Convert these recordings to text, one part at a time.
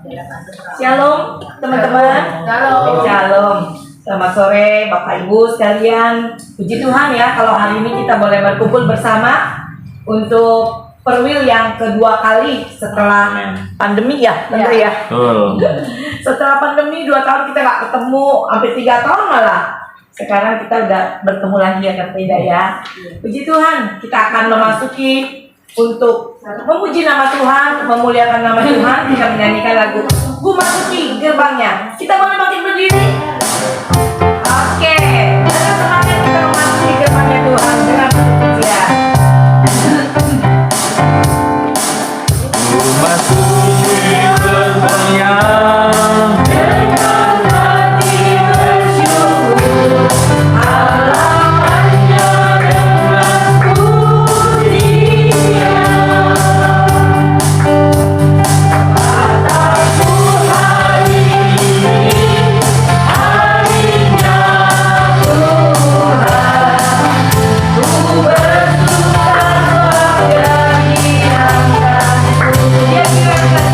Shalom teman-teman. Shalom. Selamat sore Bapak Ibu sekalian. Puji Tuhan ya kalau hari ini kita boleh berkumpul bersama untuk perwil yang kedua kali setelah pandemi ya, benar ya. Setelah pandemi 2 tahun kita nggak ketemu, hampir 3 tahun malah. Sekarang kita udah bertemu lagi ya Kak Teda ya. Puji Tuhan, kita akan memasuki untuk memuji nama Tuhan, memuliakan nama Tuhan. Kita menyanyikan lagu Ku Masuki Gerbangnya. Kita boleh makin berdiri. Oke, dengan semangat kita memasuki gerbangnya Tuhan dengan pujian. Ku masuki gerbangnya dengan hati bersyukur, halamannya dengan pujian. Kataku hari ini harinya Tuhan, ku bersuka pada dihangganku. Dia kiranya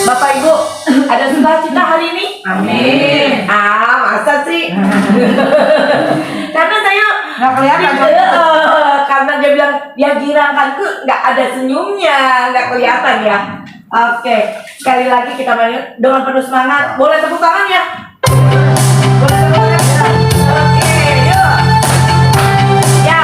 Bapak Ibu, ada sukacita hari ini? Amin. Masa sih? Karena saya Nggak kelihatan. karena dia bilang dia girangkanku nggak ada senyumnya, nggak kelihatan ya. Oke, sekali lagi kita main dengan penuh semangat. Boleh tepuk tangan ya? Boleh tepuk tangan? Oke, yuk. Ya.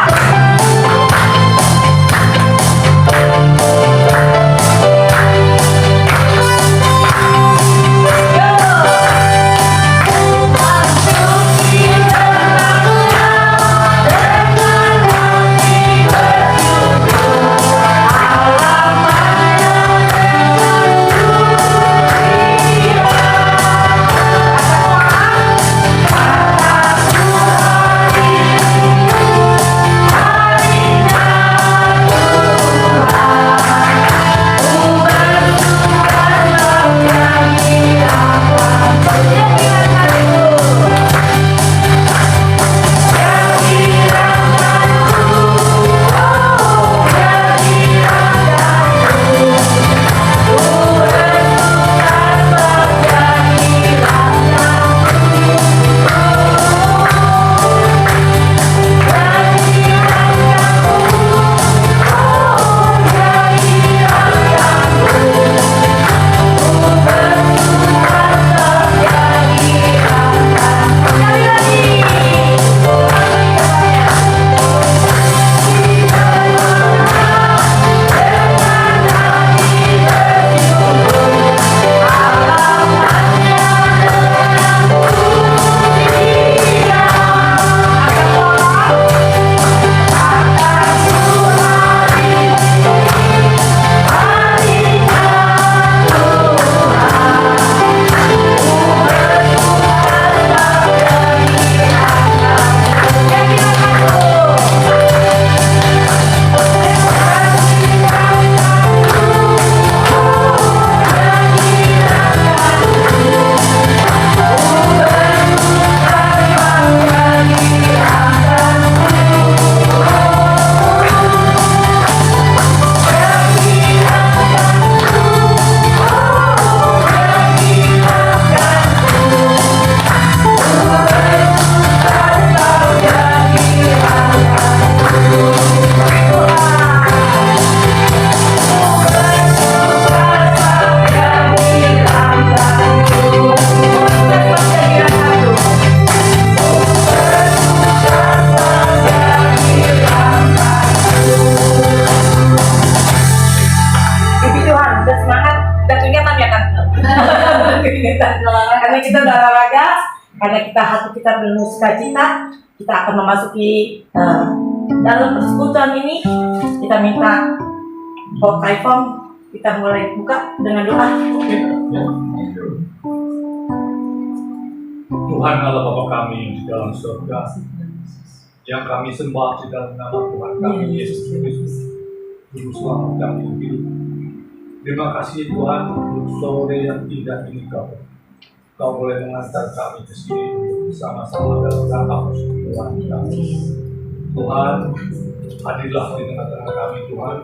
Karena kita udah olahraga, karena kita hati kita penuh sukacita, kita akan memasuki dalam persekutuan ini. Kita minta Kok Kaifong, kita mulai buka dengan doa. Tuhan Allah Bapa kami di dalam surga, yang kami sembah di dalam nama Tuhan kami Yesus Kristus, Juru Selamat kami hidup. Terima kasih Tuhan untuk sore yang indah ini Kau boleh mengantar kami ke sini untuk bersama-sama dalam rangka persekutuan kami. Tuhan, hadirlah di tengah-tengah kami Tuhan.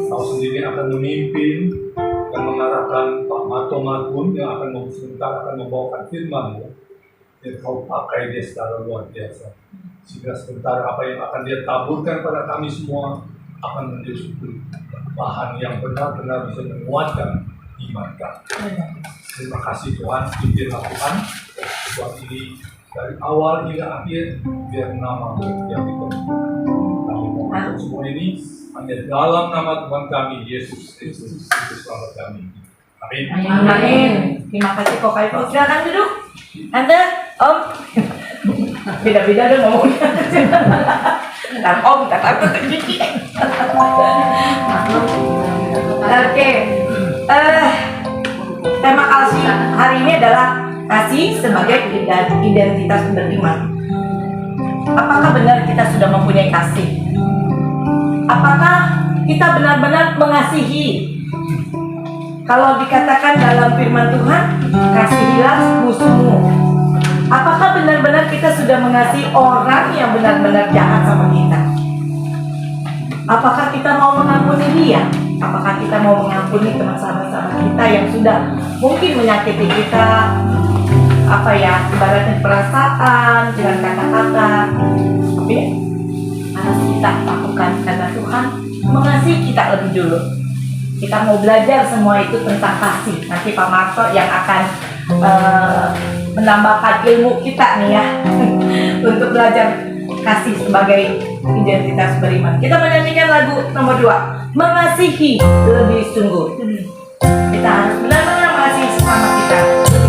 Kau sendiri akan memimpin dan mengarahkan Pak Mato Matun yang akan sebentar akan membawakan firman-Mu. Dan Kau pakai dia secara luar biasa. Sehingga sebentar apa yang akan dia taburkan pada kami semua akan menjadi bahan yang benar-benar bisa menguatkan iman kami. Terima kasih Tuhan, pimpinlah Tuhan buat ini dari awal hingga akhir, biar nama yang diperlukan. Kami mohon semua ini hanya dalam nama Tuhan kami Yesus Kristus, Juru Selamat kami. Amin. Amin. Terima kasih Kok Kaifong. Silakan duduk. Anda, Om. Beda-beda dong ngomongnya. Dan Om kata aku sedikit. Oke. Tema kasih hari ini adalah kasih sebagai identitas beriman. Apakah benar kita sudah mempunyai kasih? Apakah kita benar-benar mengasihi? Kalau dikatakan dalam firman Tuhan, kasihilah musuhmu. Apakah benar-benar kita sudah mengasihi orang yang benar-benar jahat sama kita? Apakah kita mau mengampuni dia? Apakah kita mau mengampuni teman sahabat kita yang sudah mungkin menyakiti kita, ibaratnya perasaan dengan kata-kata, tapi harus kita lakukan karena Tuhan mengasihi kita lebih dulu. Kita mau belajar semua itu tentang kasih. Nanti Pak Marto yang akan menambahkan ilmu kita nih ya untuk belajar kasih sebagai identitas beriman. Kita menyanyikan lagu nomor 2, Mengasihi Lebih Sungguh. Kita harus benar-benar mengasihi sesama kita lebih sungguh.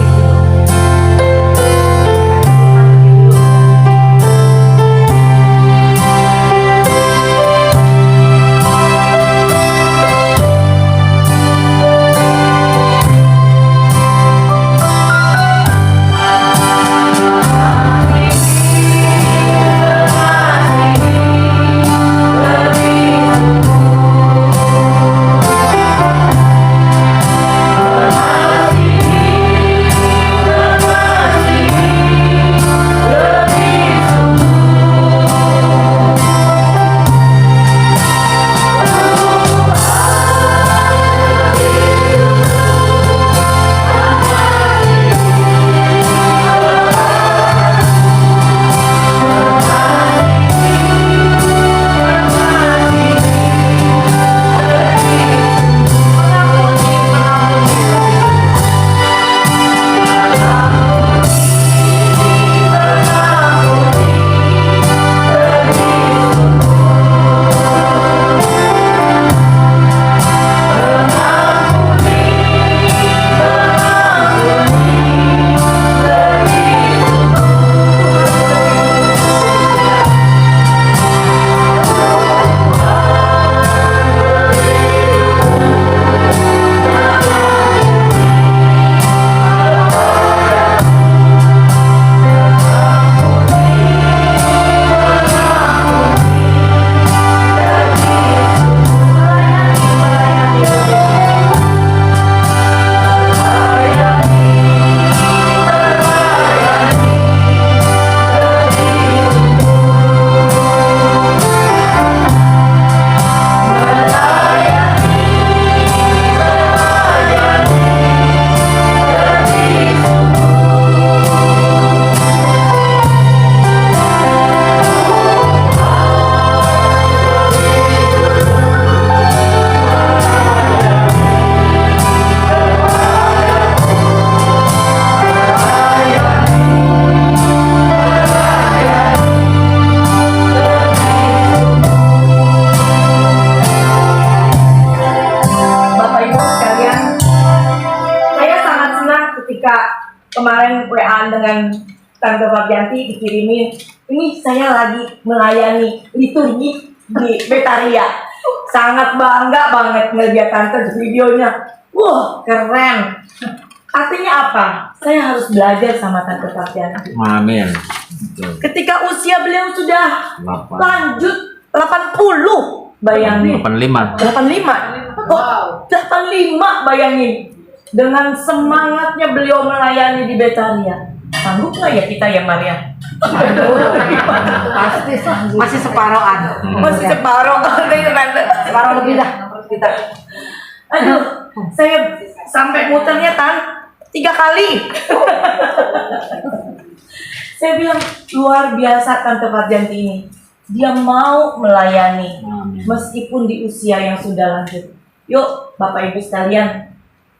Kemarin WA dengan Tante Fabianti dikirimin, ini saya lagi melayani liturgi di Betaria. sangat bangga banget ngeliat tante di videonya. Wah, keren. Artinya apa? Saya harus belajar sama tante Tatiana. Amin. Betul. Ketika usia beliau sudah 8. lanjut 80, bayangin. 85. 85. Oh, 85, bayangin. Dengan semangatnya beliau melayani di Betaria. Sanggup nggak ya kita ya, Maria? Pasti sanggup. Masih separohan. Masih separuh, Separuh lebih dah kita. Aduh, saya sampai muternya 3 kali. Saya bilang luar biasa Tante Farjanti ini. Dia mau melayani Amin. meskipun di usia yang sudah lanjut. Yuk, Bapak Ibu sekalian,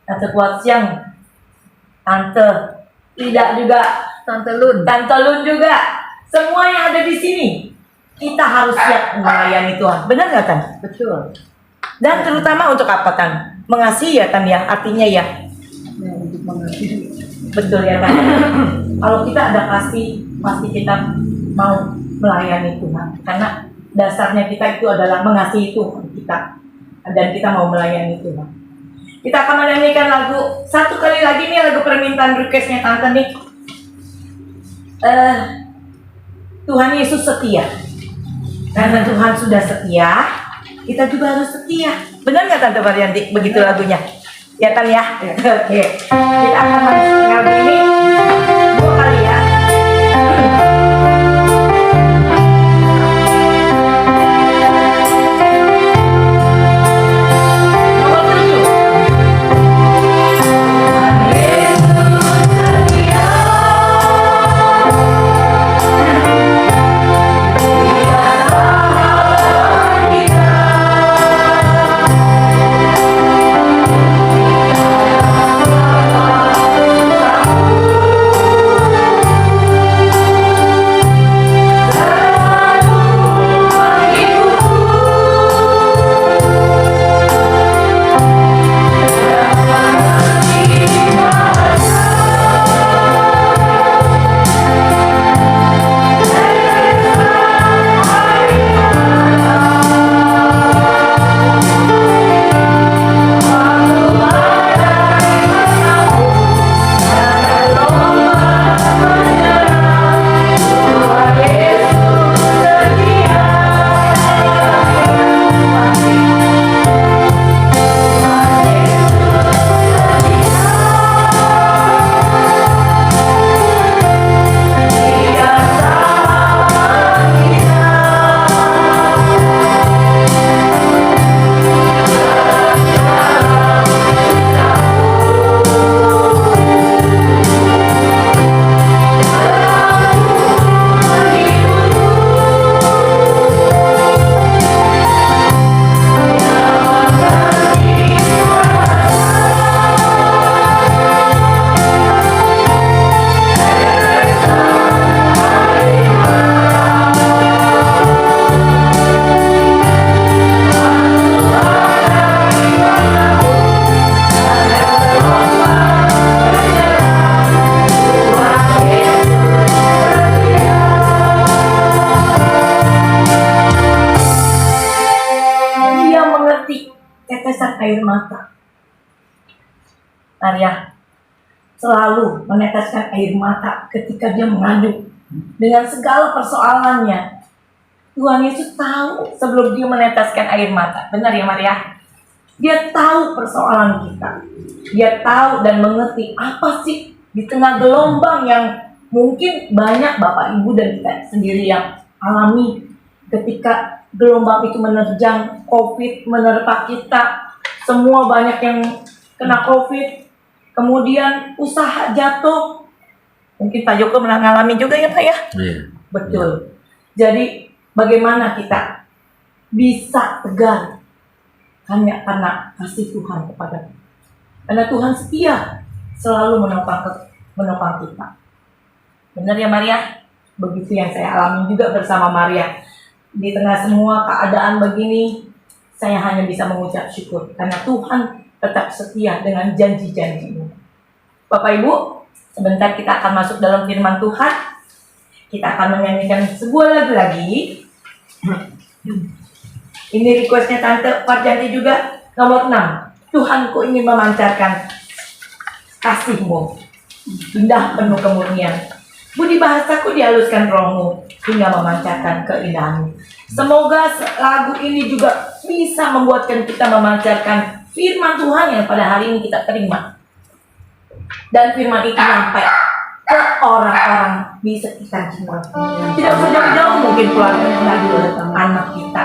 Tante Kuat Siang, Tante Ida juga, Tante Lun. Tante Lun juga, semua yang ada di sini, kita harus siap melayani Tuhan. Benar nggak, Tan? Betul. Dan terutama untuk apa, Tan? Mengasihi ya, Tan ya, artinya ya. Ya, untuk mengerti. Betul ya, Tan. Kalau kita ada kasih, pasti kita mau melayani Tuhan. Karena dasarnya kita itu adalah mengasihi Tuhan kita. Dan kita mau melayani Tuhan. Kita akan menyanyikan lagu, satu kali lagi nih lagu permintaan requestnya Tante nih. Tuhan Yesus setia. Karena Tuhan sudah setia, kita juga harus setia. Benar nggak Tante Varianti? Begitu lagunya. Ya kan ya? Oke. Kita akan menyanyikan lagu ini 2 kali ya. Nomor 7. Tetesan air mata. Maria selalu meneteskan air mata ketika dia mengandung dengan segala persoalannya. Tuhan Yesus tahu sebelum dia meneteskan air mata. Benar ya Maria? Dia tahu persoalan kita. Dia tahu dan mengerti apa sih di tengah gelombang yang mungkin banyak Bapak Ibu dan kita sendiri yang alami ketika gelombang itu menerjang, COVID menerpa kita, semua banyak yang kena COVID, kemudian usaha jatuh. Mungkin Pak Joko pernah mengalami juga ya Pak ya? Iya. Betul. Jadi bagaimana kita bisa tegar hanya karena kasih Tuhan kepada kita. Karena Tuhan setia selalu menopang kita. Benar ya Maria? Begitu yang saya alami juga bersama Maria. Di tengah semua keadaan begini, saya hanya bisa mengucap syukur karena Tuhan tetap setia dengan janji-janji-Nya. Bapak Ibu, sebentar kita akan masuk dalam firman Tuhan. Kita akan menyanyikan sebuah lagu lagi. Ini requestnya Tante Farjanti juga. Nomor 6. Tuhanku ingin memancarkan kasih-Mu, indah penuh kemurnian. Budi bahasaku dihaluskan roh-Mu, hingga memancarkan keindahan-Mu. Semoga lagu ini juga bisa membuatkan kita memancarkan firman Tuhan yang pada hari ini kita terima. Dan firman itu sampai ke orang-orang di sekitar kita. Tidak usah jauh-jauh, mungkin keluarga kita, anak kita,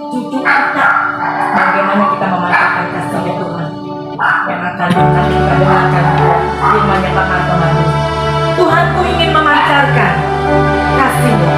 cucu kita. Bagaimana kita memancarkan kasih Tuhan yang akan nanti kita dengarkan firman-Nya Bapak Tuhan. Tuhanku ingin memancarkan kasih-Mu.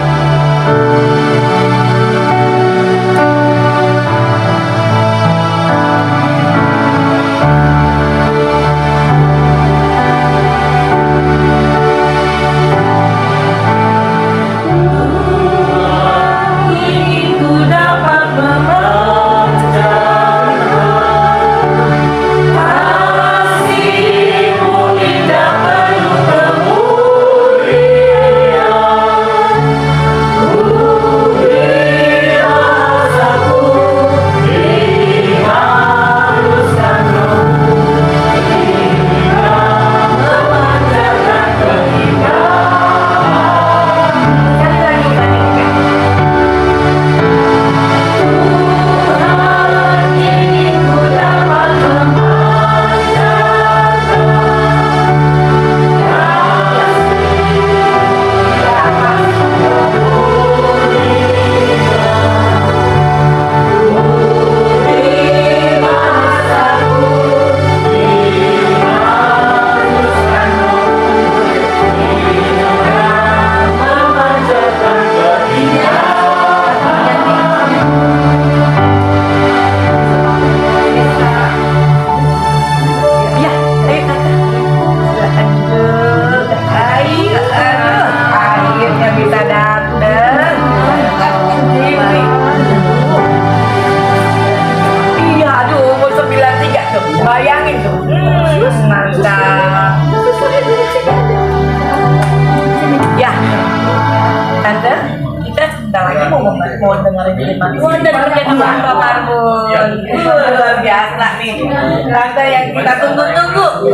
mau dengerin firman Tuhan dan perkataan Pak Marbun. Luar biasa nih. Tante yang kita tunggu-tunggu.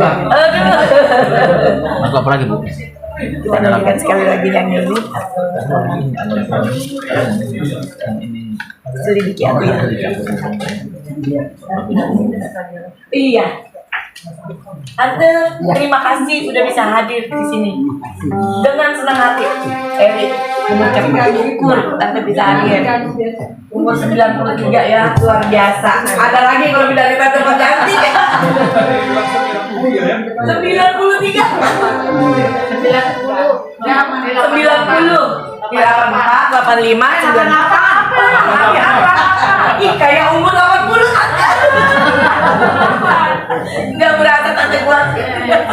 Masuk apa lagi, Bu? Kita nyanyikan sekali lagi yang ini. Selidiki aku ya. Iya. Tante, terima kasih sudah bisa hadir di sini. Dengan senang hati, Eli mengucapkan syukur Tante bisa hadir. Umur 93 ya, luar biasa. Ada lagi kalau lebih dari Tante Farjanti. 93. 90. 85, 98. Ih, kayak umur 80 Tante. Nggak berasa Tante kuat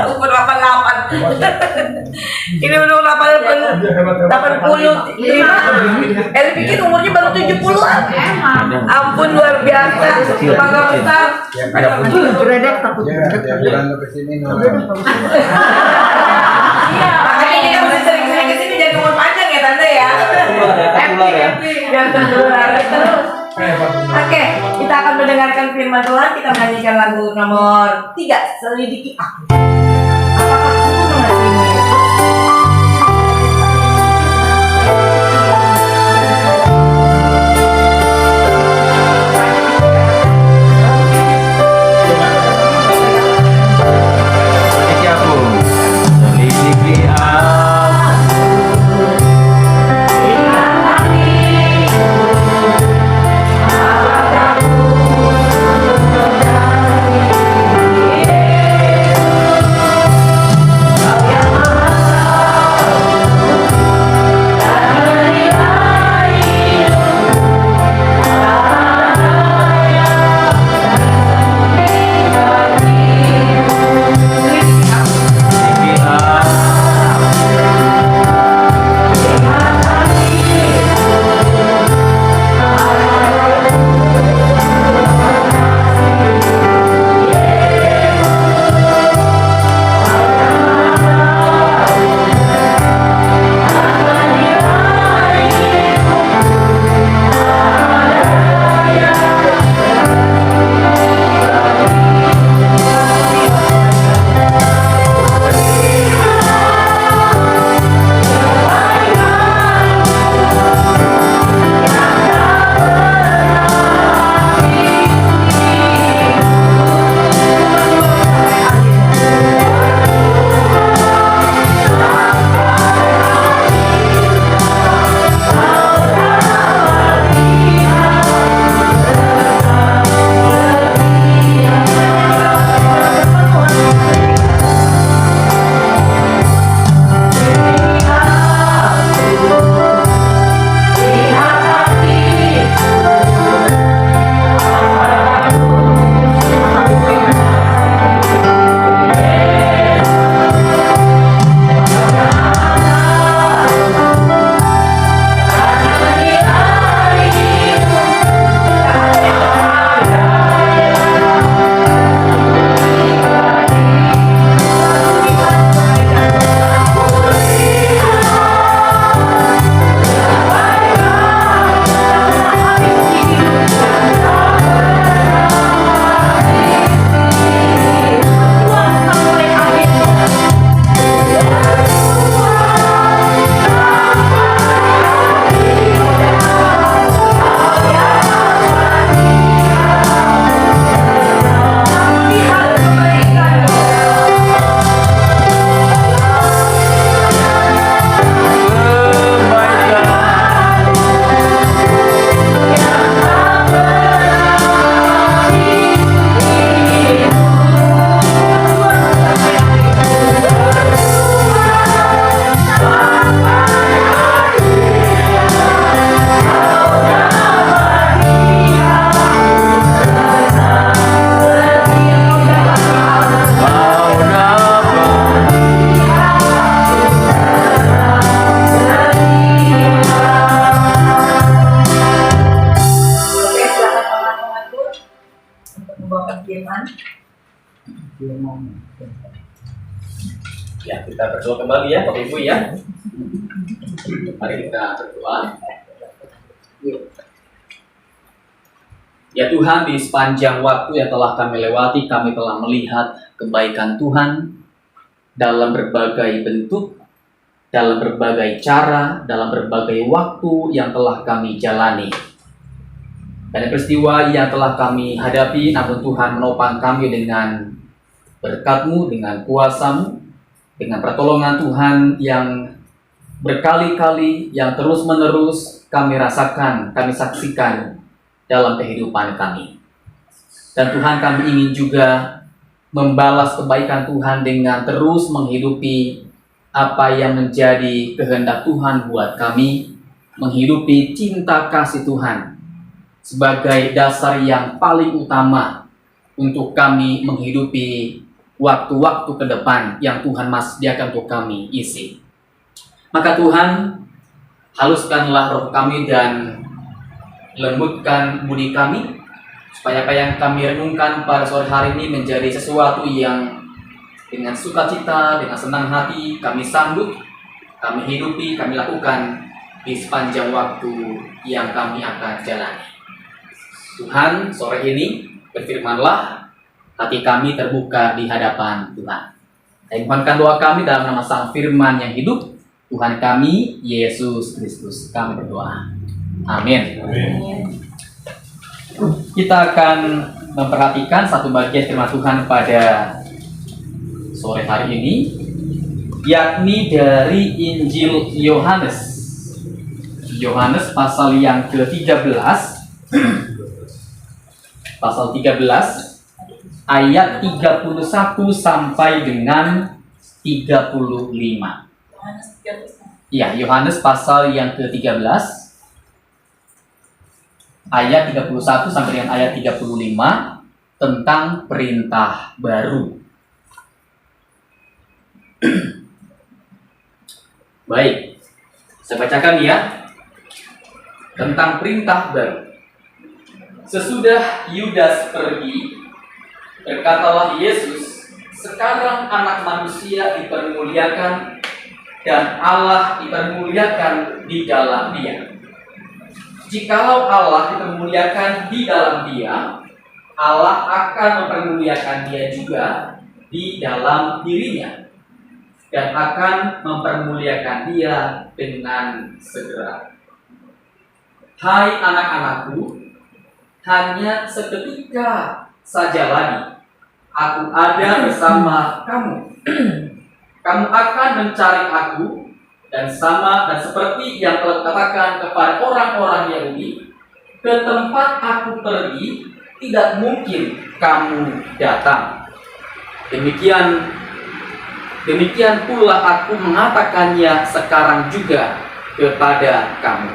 umur 88. Ini umur 85. Eli pikir umurnya baru 70-an. Ampun, luar biasa. Bangga besar. Redek takut. Iya, makanya kita mesti sering-sering kesini jadi umur panjang ya Tante ya. Happy. Yang tertular terus. Oke, kita akan mendengarkan firman Tuhan. Kita menyanyikan lagu nomor 3, Selidiki Aku. Apakah sungguh mengasihimu Yesus? Selidiki firman. Ya, kita berdoa kembali ya, Bapak Ibu ya. Mari kita berdoa. Ya Tuhan, di sepanjang waktu yang telah kami lewati, kami telah melihat kebaikan Tuhan dalam berbagai bentuk, dalam berbagai cara, dalam berbagai waktu yang telah kami jalani. Dan peristiwa yang telah kami hadapi, namun Tuhan menopang kami dengan berkat-Mu, dengan kuasa-Mu, dengan pertolongan Tuhan yang berkali-kali, yang terus-menerus kami rasakan, kami saksikan dalam kehidupan kami. Dan Tuhan, kami ingin juga membalas kebaikan Tuhan dengan terus menghidupi apa yang menjadi kehendak Tuhan buat kami, menghidupi cinta kasih Tuhan sebagai dasar yang paling utama untuk kami menghidupi waktu-waktu ke depan yang Tuhan masih sediakan untuk kami isi. Maka Tuhan, haluskanlah roh kami dan lembutkan budi kami, supaya apa yang kami renungkan pada sore hari ini menjadi sesuatu yang dengan sukacita, dengan senang hati kami sambut, kami hidupi, kami lakukan di sepanjang waktu yang kami akan jalani. Tuhan, sore ini berfirmanlah, hati kami terbuka di hadapan Tuhan. Kami mohonkan doa kami dalam nama Sang Firman yang hidup, Tuhan kami, Yesus Kristus. Kami berdoa. Amin. Kita akan memperhatikan satu bagian firman Tuhan pada sore hari ini, yakni dari Injil Yohanes. Yohanes pasal yang ke-13, pasal 13 ayat 31 sampai dengan 35. Ya, Yohanes pasal yang ke-13 ayat 31 sampai dengan ayat 35 tentang perintah baru. Baik, saya bacakan ya, tentang perintah baru. Sesudah Yudas pergi, berkatalah Yesus, sekarang anak manusia dipermuliakan dan Allah dipermuliakan di dalam dia. Jikalau Allah dipermuliakan di dalam dia, Allah akan mempermuliakan dia juga di dalam dirinya, dan akan mempermuliakan dia dengan segera. Hai anak-anakku, hanya seketika saja lagi aku ada bersama kamu. Kamu akan mencari aku, dan seperti yang telah katakan kepada orang-orang Yahudi, ke tempat aku pergi tidak mungkin kamu datang. Demikian pula aku mengatakannya sekarang juga kepada kamu.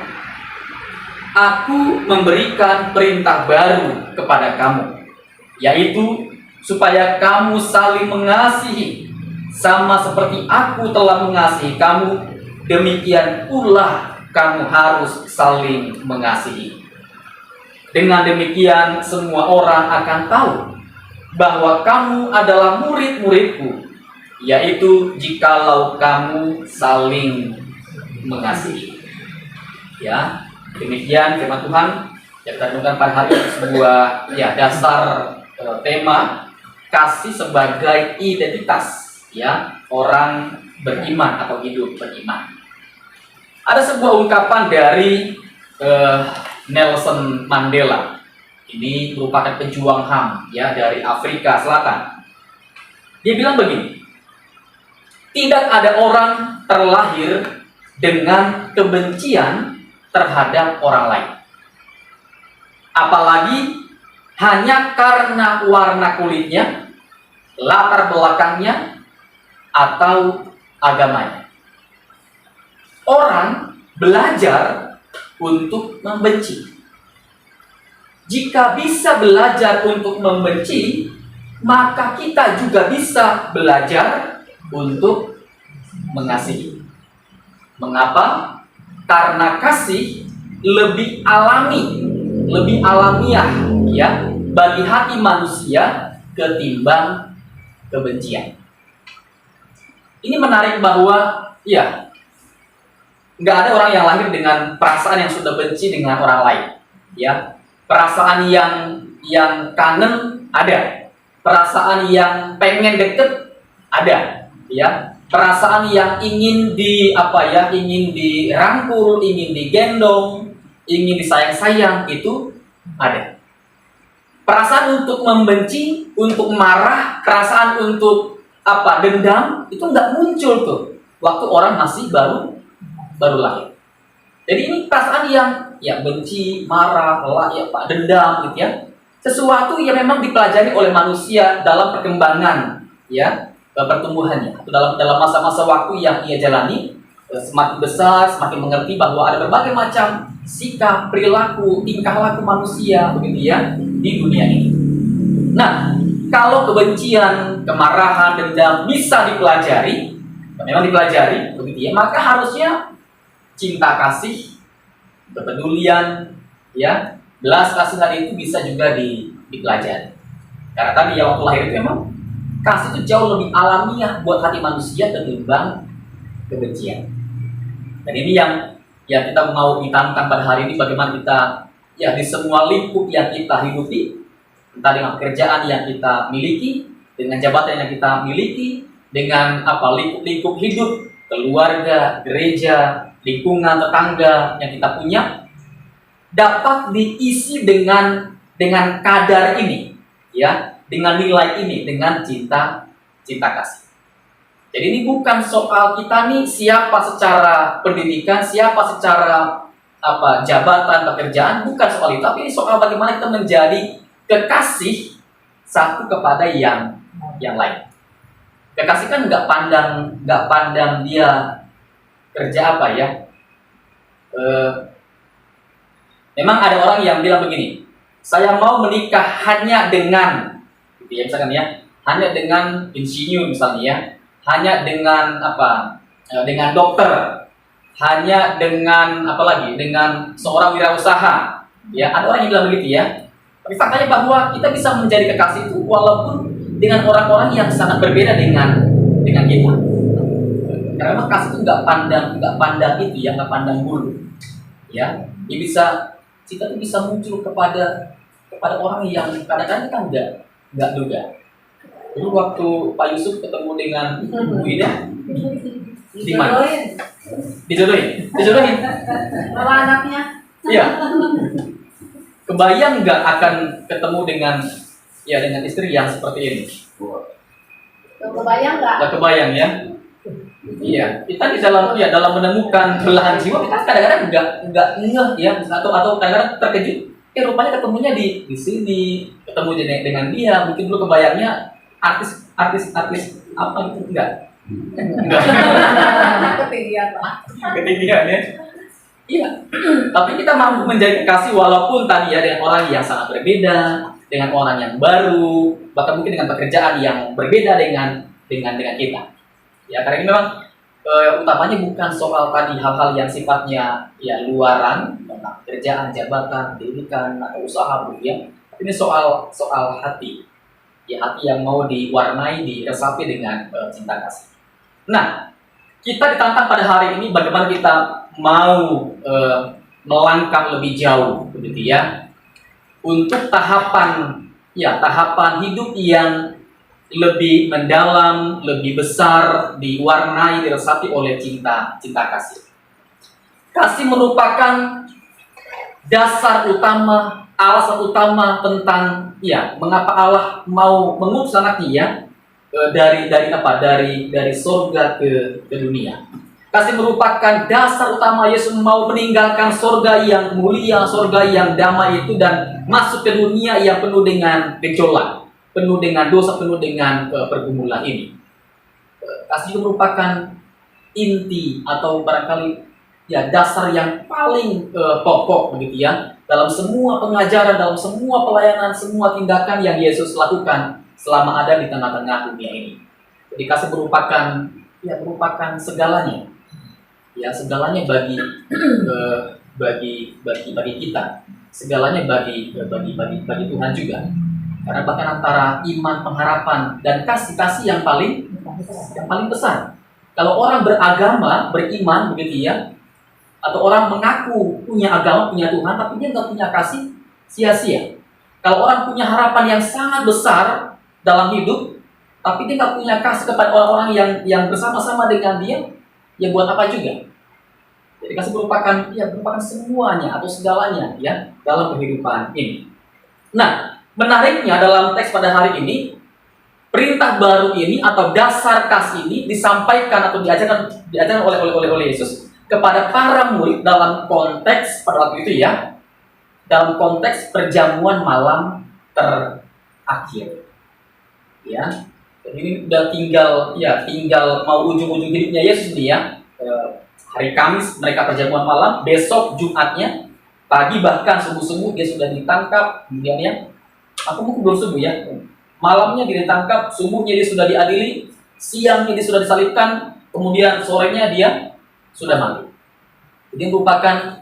Aku memberikan perintah baru kepada kamu, yaitu supaya kamu saling mengasihi, sama seperti aku telah mengasihi kamu, demikian pula kamu harus saling mengasihi. Dengan demikian semua orang akan tahu bahwa kamu adalah murid-muridku, yaitu jikalau kamu saling mengasihi. Ya, demikian firman Tuhan yang kita renungkan pada hari ini, sebuah dasar tema kasih sebagai identitas orang beriman atau hidup beriman. Ada sebuah ungkapan dari Nelson Mandela. Ini merupakan pejuang HAM dari Afrika Selatan. Dia bilang begini, tidak ada orang terlahir dengan kebencian terhadap orang lain, apalagi hanya karena warna kulitnya, latar belakangnya, atau agamanya. Orang belajar untuk membenci. Jika bisa belajar untuk membenci, maka kita juga bisa belajar untuk mengasihi. Mengapa? Karena kasih lebih alami, lebih alamiah bagi hati manusia ketimbang kebencian. Ini menarik bahwa ya nggak ada orang yang lahir dengan perasaan yang sudah benci dengan orang lain. Ya, perasaan yang kangen ada, perasaan yang pengen deket ada, ya, perasaan yang ingin ingin dirangkul, ingin digendong, ingin disayang-sayang itu ada. Perasaan untuk membenci, untuk marah, perasaan untuk dendam itu nggak muncul tuh waktu orang masih baru lahir. Jadi ini perasaan yang benci, marah, dendam gitu ya. Sesuatu yang memang dipelajari oleh manusia dalam perkembangan pertumbuhannya atau dalam masa-masa waktu yang ia jalani, semakin besar semakin mengerti bahwa ada berbagai macam sikap, perilaku, tingkah laku manusia begitu ya di dunia ini. Nah, kalau kebencian, kemarahan, dendam bisa dipelajari, memang dipelajari begitu ya, maka harusnya cinta kasih, kepedulian, ya, belas kasihan itu bisa juga dipelajari. Karena tadi waktu lahir itu memang kasih itu jauh lebih alamiah buat hati manusia ketimbang kebencian. Dan ini yang kita mau ditantang pada hari ini, bagaimana kita di semua lingkup yang kita hidupi, entah dengan pekerjaan yang kita miliki, dengan jabatan yang kita miliki, dengan lingkup hidup, keluarga, gereja, lingkungan tetangga yang kita punya, dapat diisi dengan kadar ini, ya, dengan nilai ini, dengan cinta kasih. Jadi ini bukan soal kita nih siapa secara pendidikan, siapa secara jabatan, pekerjaan, bukan soal itu, tapi ini soal bagaimana kita menjadi kekasih satu kepada yang lain. Kekasih kan nggak pandang dia kerja apa ya. Memang ada orang yang bilang begini, saya mau menikah hanya dengan, gitu ya, misalkan ya, hanya dengan insinyur misalnya ya, hanya dengan dengan dokter, hanya dengan dengan seorang wirausaha, ya. Ada orang yang bilang begitu ya. Tapi faktanya bahwa kita bisa menjadi kekasih itu walaupun dengan orang-orang yang sangat berbeda dengan kita. Karena memang kasih itu nggak pandang itu ya, nggak pandang bulu, ya. Kita tuh bisa muncul kepada orang yang kadang-kadang kita nggak duga. Dulu waktu Pak Yusuf ketemu dengan Bu Ida, di mana? Dijodohin. Bawa anaknya. Iya. Kebayang nggak akan ketemu dengan istri yang seperti ini? Kebayang nggak? Nggak kebayang ya. Iya, kita di dalam menemukan belahan jiwa kita kadang-kadang nggak ngeh ya, atau kadang-kadang terkejut. Rupanya ketemunya di sini, ketemu dengan dia. Mungkin dulu kebayangnya artis apa gitu, enggak. Ketinggian ya. Iya. Tapi kita mampu menjadi kekasih walaupun tadi ya dengan orang yang sangat berbeda, dengan orang yang baru, bahkan mungkin dengan pekerjaan yang berbeda dengan kita. Ya, karena ini memang utamanya bukan soal tadi hal-hal yang sifatnya luaran, tentang pekerjaan, jabatan, pendidikan atau usaha begitu ya. Ini soal hati. Ya, hati yang mau diwarnai, diresapi dengan cinta kasih. Nah, kita ditantang pada hari ini bagaimana kita mau melangkah lebih jauh begitu ya. Untuk tahapan hidup yang lebih mendalam, lebih besar, diwarnai, diresapi oleh cinta kasih. Kasih merupakan dasar utama, alasan utama tentang mengapa Allah mau mengutus anaknya dari surga ke dunia. Kasih merupakan dasar utama Yesus mau meninggalkan surga yang mulia, surga yang damai itu dan masuk ke dunia yang penuh dengan gejolak, penuh dengan dosa, penuh dengan pergumulan ini. Kasih itu merupakan inti atau barangkali dasar yang paling pokok begitu ya dalam semua pengajaran, dalam semua pelayanan, semua tindakan yang Yesus lakukan selama ada di tengah-tengah dunia ini. Jadi kasih merupakan segalanya. Ya, segalanya bagi kita. Segalanya bagi Tuhan juga. Karena bahkan antara iman, pengharapan, dan kasih yang paling besar. Kalau orang beragama, beriman begitu ya, atau orang mengaku punya agama, punya Tuhan, tapi dia nggak punya kasih, sia-sia. Kalau orang punya harapan yang sangat besar dalam hidup, tapi dia nggak punya kasih kepada orang-orang yang bersama-sama dengan dia, ya buat apa juga? Jadi kasih merupakan semuanya atau segalanya ya dalam kehidupan ini. Nah, menariknya dalam teks pada hari ini, perintah baru ini atau dasar kasih ini disampaikan atau diajarkan oleh Yesus kepada para murid dalam konteks pada waktu itu ya, dalam konteks perjamuan malam terakhir. Ya, jadi ini udah tinggal mau ujung-ujung hidupnya Yesus nih ya. Hari Kamis mereka perjamuan malam, besok Jumatnya pagi bahkan subuh-subuh dia sudah ditangkap, kemudian ya, aku mungkin belum subuh ya. Malamnya dia ditangkap, subuhnya dia sudah diadili, siangnya dia sudah disalibkan, kemudian sorenya dia sudah mati. Jadi merupakan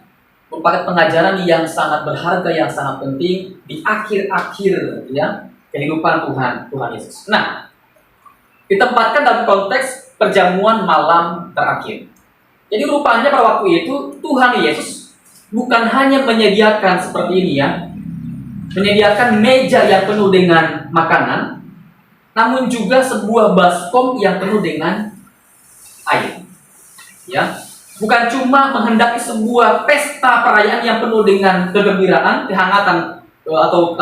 pengajaran yang sangat berharga, yang sangat penting di akhir-akhir ya kehidupan Tuhan Yesus. Nah, ditempatkan dalam konteks perjamuan malam terakhir. Jadi rupanya pada waktu itu Tuhan Yesus bukan hanya menyediakan seperti ini ya, menyediakan meja yang penuh dengan makanan, namun juga sebuah baskom yang penuh dengan air. Ya, bukan cuma menghendaki sebuah pesta perayaan yang penuh dengan kegembiraan, kehangatan atau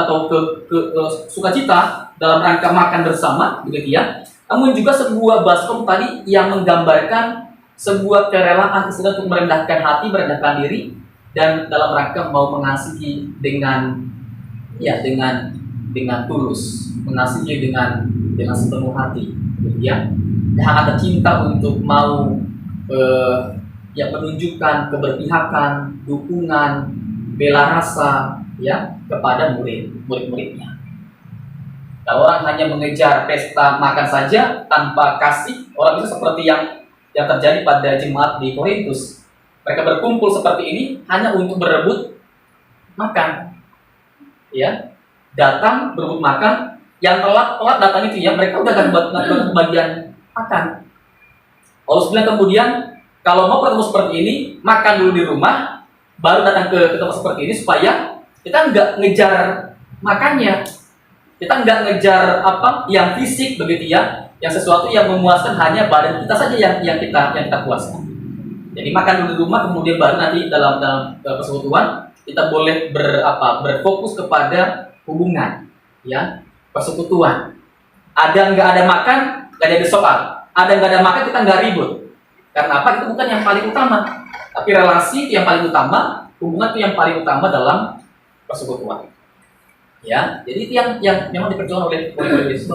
sukacita dalam rangka makan bersama, begitu ya. Namun juga sebuah baskom tadi yang menggambarkan sebuah kerelaan untuk merendahkan hati, merendahkan diri, dan dalam rangka mau mengasihi dengan tulus, mengasihi dengan sepenuh hati, gitu ya. Hangatan cinta untuk mau menunjukkan keberpihakan, dukungan, bela rasa ya kepada murid-muridnya. Kalau orang hanya mengejar pesta makan saja tanpa kasih, orang itu seperti yang terjadi pada jemaat di Korintus. Mereka berkumpul seperti ini hanya untuk berebut makan. Ya, datang berebut makan, yang telat datang itu ya, mereka udah gak bagian makan. Paulus bilang kemudian, kalau mau ketemu seperti ini, makan dulu di rumah, baru datang ke tempat seperti ini supaya kita nggak ngejar makannya, kita nggak ngejar yang fisik begitu ya, yang sesuatu yang memuaskan hanya badan kita saja yang kita puaskan. Jadi makan dulu di rumah, kemudian baru nanti dalam persekutuan kita boleh berfokus kepada hubungan, ya, persekutuan. Ada nggak ada makan, nggak jadi soal. Ada nggak ada makan kita nggak ribut. Karena apa? Itu bukan yang paling utama. Tapi relasi itu yang paling utama, hubungan itu yang paling utama dalam persekutuan. Ya, jadi itu yang memang diperjuangkan oleh Yesus.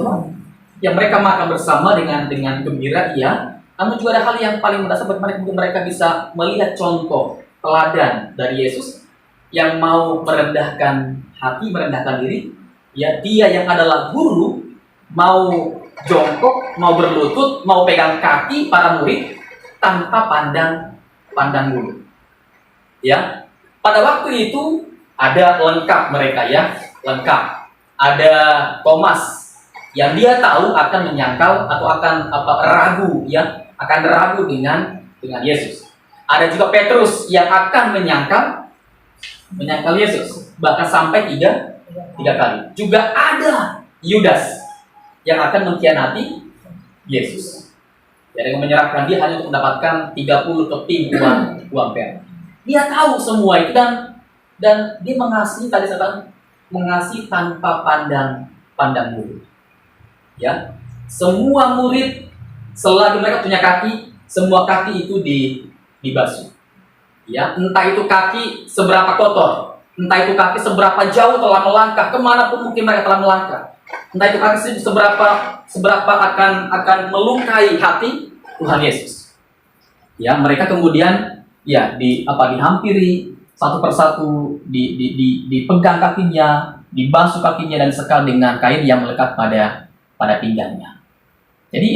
Yang mereka makan bersama dengan gembira, iya. Namun juga ada hal yang paling mendasar bagaimana mereka bisa melihat contoh teladan dari Yesus yang mau merendahkan hati, merendahkan diri. Ya, dia yang adalah guru mau jongkok, mau berlutut, mau pegang kaki para murid tanpa pandang bulu. Ya, pada waktu itu ada lengkap mereka ya, lengkap. Ada Thomas yang dia tahu akan menyangkal atau akan ragu ya, akan ragu dengan Yesus. Ada juga Petrus yang akan menyangkal Yesus, bahkan sampai tiga kali. Juga ada Yudas yang akan mengkhianati Yesus. Jadi yang menyerahkan dia hanya untuk mendapatkan 30 keping uang perak. Dia tahu semua itu dan dia mengasihi, tadi saya katakan, mengasihi tanpa pandang bulu. Ya, semua murid selagi mereka punya kaki, semua kaki itu dibasuh. Ya, entah itu kaki seberapa kotor, entah itu kaki seberapa jauh telah melangkah, kemanapun mungkin mereka telah melangkah. Entah itu kaki seberapa akan melukai hati Tuhan Yesus. Ya, mereka kemudian ya dihampiri satu persatu, dipegang kakinya, dibasuh kakinya dan sekal dengan kain yang melekat pada pinggangnya. Jadi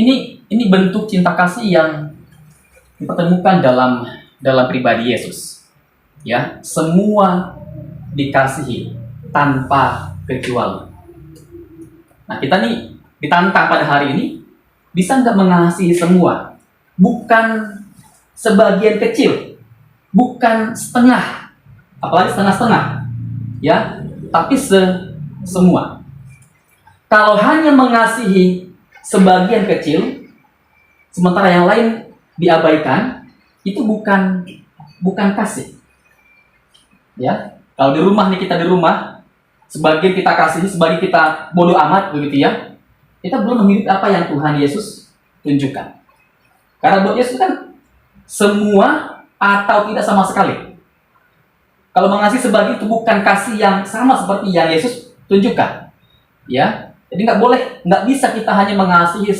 ini bentuk cinta kasih yang dipertemukan dalam pribadi Yesus. Ya, semua dikasihi tanpa kecuali. Nah, kita nih ditantang pada hari ini, bisa nggak mengasihi semua? Bukan sebagian kecil, bukan setengah, apalagi setengah-setengah, ya, tapi semua. Kalau hanya mengasihi sebagian kecil, sementara yang lain diabaikan, itu bukan kasih. Ya, kalau di rumah nih, kita di rumah, sebagian kita kasihi, sebagian kita bodoh amat, begitu ya. Kita belum menghidupi apa yang Tuhan Yesus tunjukkan. Karena buat Yesus kan semua atau tidak sama sekali. Kalau mengasihi sebagian itu bukan kasih yang sama seperti yang Yesus tunjukkan. Ya, jadi nggak bisa kita hanya mengasihi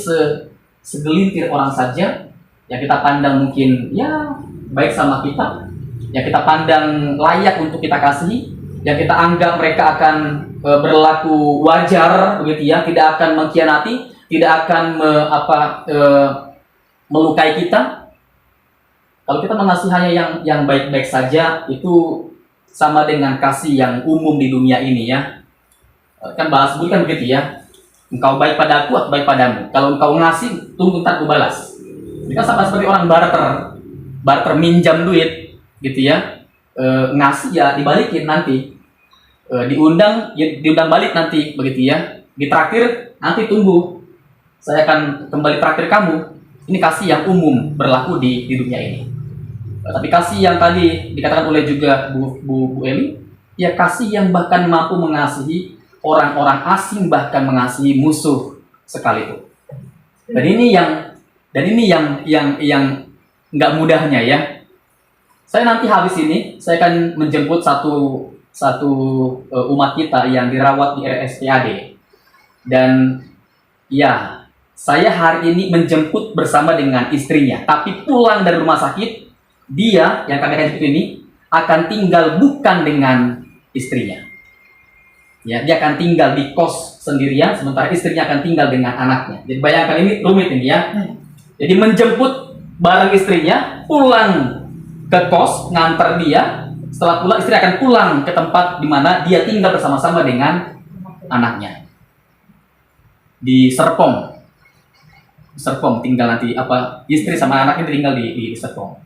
segelintir orang saja yang kita pandang mungkin ya baik sama kita, yang kita pandang layak untuk kita kasihi, yang kita anggap mereka akan berlaku wajar, begitu ya, tidak akan mengkhianati, tidak akan melukai kita. Kalau kita mengasihi hanya yang baik-baik saja, itu sama dengan kasih yang umum di dunia ini ya. Kan bahas budi kan begitu ya. Engkau baik padaku, aku baik padamu. Kalau engkau ngasih, tunggu ntar aku balas. Ini kan sama seperti orang barter minjam duit, gitu ya. Ngasih ya dibalikin nanti, diundang balik nanti, begitu ya. Ditraktir nanti tunggu, saya akan kembali traktir kamu. Ini kasih yang umum berlaku di dunia ini. Tapi kasih yang tadi dikatakan oleh juga Bu Eli, ya kasih yang bahkan mampu mengasihi orang-orang asing, bahkan mengasihi musuh sekalipun. Dan ini yang nggak mudahnya ya. Saya nanti habis ini, saya akan menjemput satu umat kita yang dirawat di RSPAD. Dan ya, saya hari ini menjemput bersama dengan istrinya. Tapi pulang dari rumah sakit, dia yang kami akan jemput ini akan tinggal bukan dengan istrinya. Ya, dia akan tinggal di kos sendirian, sementara istrinya akan tinggal dengan anaknya. Jadi bayangkan ini rumit ini ya. Jadi menjemput bareng istrinya, pulang ke kos, nganter dia. Setelah pulang, istri akan pulang ke tempat di mana dia tinggal bersama-sama dengan anaknya. Di Serpong tinggal nanti istri sama anaknya tinggal di Serpong.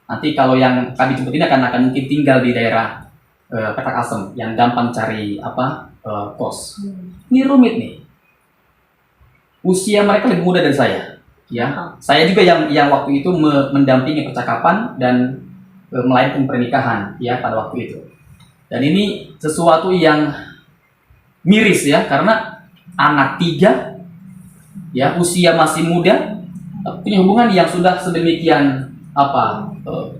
Nanti kalau yang kami jemput ini akan mungkin tinggal di daerah Petak Asem yang gampang cari kos. Ini rumit nih. Usia mereka lebih muda dari saya. Ya, saya juga yang waktu itu mendampingi percakapan dan melayani pernikahan ya pada waktu itu. Dan ini sesuatu yang miris ya, karena anak 3 ya, usia masih muda, punya hubungan yang sudah sedemikian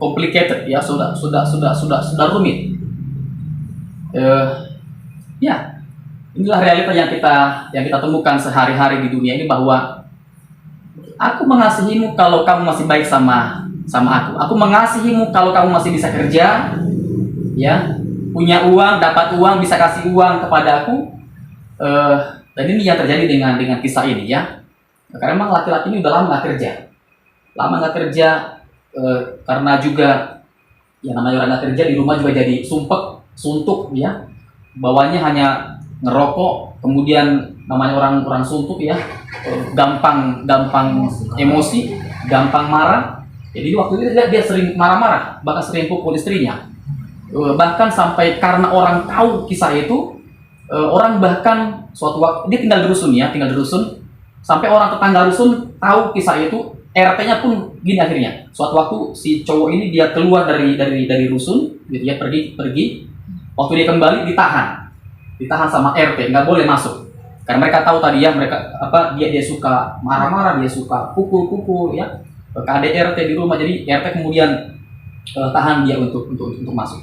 complicated ya, sudah rumit. Ya, inilah realita yang kita temukan sehari-hari di dunia ini, bahwa aku mengasihimu kalau kamu masih baik sama aku. Aku mengasihimu kalau kamu masih bisa kerja, ya, punya uang, dapat uang, bisa kasih uang kepada aku. Dan ini yang terjadi dengan kisah ini ya. Karena memang laki-laki ini udah lama nggak kerja, karena juga yang namanya orang nggak kerja di rumah juga jadi suntuk ya. Bawahnya hanya ngerokok, kemudian namanya orang suntuk ya, gampang emosi, gampang marah. Jadi waktu itu dia sering marah-marah, bahkan sering pukul istrinya. Bahkan sampai karena orang tahu kisah itu, orang bahkan suatu waktu dia tinggal di rusun, sampai orang tetangga rusun tahu kisah itu, RT-nya pun gini akhirnya. Suatu waktu si cowok ini dia keluar dari rusun, dia pergi. Waktu dia kembali ditahan sama RT, nggak boleh masuk. Karena mereka tahu tadi ya, dia suka marah-marah, dia suka pukul ya ke RT di rumah. Jadi RT kemudian tahan dia untuk masuk.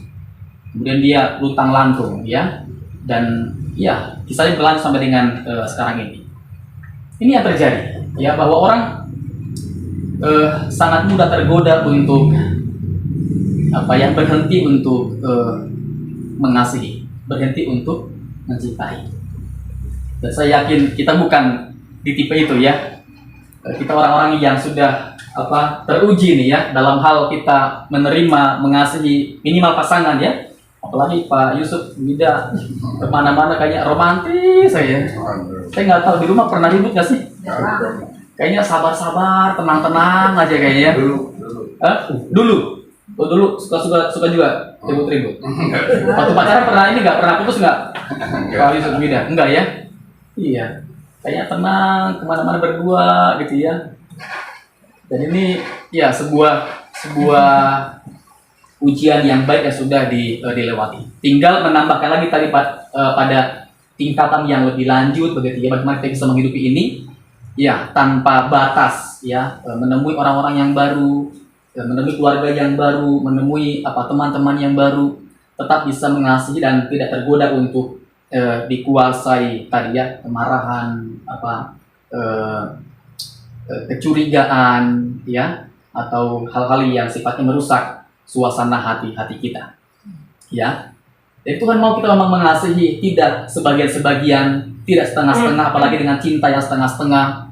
Kemudian dia luntang lantung ya, dan ya kisahnya berlanjut sampai dengan sekarang ini. Ini yang terjadi ya, bahwa orang sangat mudah tergoda untuk berhenti untuk mengasihi, berhenti untuk mencintai. Dan saya yakin kita bukan di tipe itu ya. Kita orang-orang yang sudah teruji nih ya dalam hal kita menerima, mengasihi minimal pasangan ya. Apalagi Pak Yusuf Wida kemana-mana kayaknya romantis saya. Saya nggak tahu di rumah pernah ribut nggak sih? Kayaknya sabar-sabar, tenang-tenang aja kayaknya. Dulu. Oh, dulu suka juga ribut-ribut. Waktu pacaran pernah ini nggak pernah putus nggak? Pak Yusuf Wida enggak ya? Iya. Kayaknya tenang kemana-mana berdua gitu ya. Dan ini ya sebuah ujian yang baik yang sudah dilewati. Tinggal menambahkan lagi tadi pada tingkatan yang lebih lanjut begitu ya, bagaimana kita bisa menghidupi ini ya tanpa batas ya, menemui orang-orang yang baru, menemui keluarga yang baru, menemui teman-teman yang baru, tetap bisa mengasihi dan tidak tergoda untuk dikuasai tadi ya kemarahan kecurigaan ya, atau hal-hal yang sifatnya merusak suasana hati kita ya. Dan Tuhan mau kita memang mengasihi, tidak sebagian-sebagian, tidak setengah-setengah, apalagi dengan cinta yang setengah-setengah.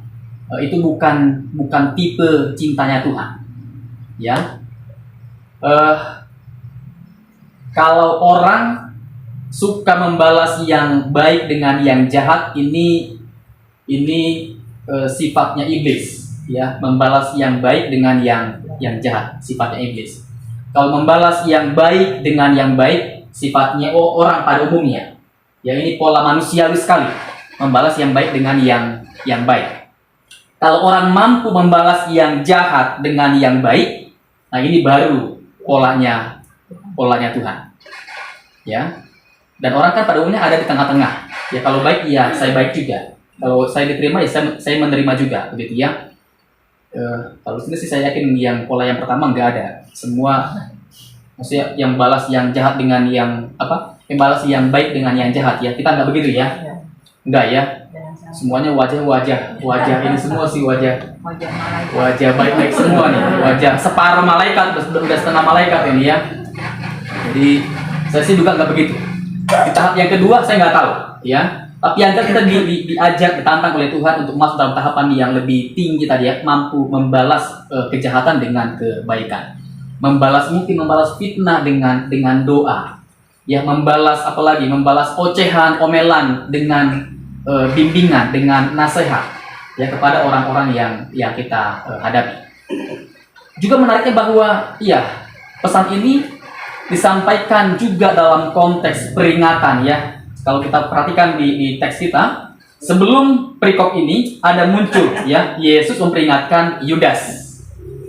Itu bukan tipe cintanya Tuhan ya. Kalau orang suka membalas yang baik dengan yang jahat, ini sifatnya iblis ya, membalas yang baik dengan yang jahat, sifatnya iblis. Kalau membalas yang baik dengan yang baik, sifatnya orang pada umumnya ya, ini pola manusiawi sekali, membalas yang baik dengan yang baik. Kalau orang mampu membalas yang jahat dengan yang baik, nah ini baru polanya Tuhan ya. Dan orang kan pada umumnya ada di tengah-tengah ya, kalau baik ya saya baik juga, kalau saya diterima ya saya menerima juga begitu ya. Kalau sini sih saya yakin yang pola yang pertama nggak ada. Semua maksudnya yang balas yang jahat dengan yang balas yang baik dengan yang jahat ya. Kita nggak begitu ya. Enggak ya. Semuanya wajah ini semua sih wajah baik-baik semua nih. Wajah separuh malaikat, udah setengah malaikat ini ya. Jadi saya sih juga nggak begitu. Di tahap yang kedua saya nggak tahu ya. Tapi yang kita diajak, ditantang oleh Tuhan untuk masuk dalam tahapan yang lebih tinggi tadi ya, mampu membalas kejahatan dengan kebaikan, membalas fitnah dengan doa, ya membalas ocehan, omelan dengan bimbingan, dengan nasihat ya kepada orang-orang yang kita hadapi. Juga menariknya bahwa ya pesan ini disampaikan juga dalam konteks peringatan ya. Kalau kita perhatikan di teks kita, sebelum perikop ini ada muncul ya, Yesus memperingatkan Yudas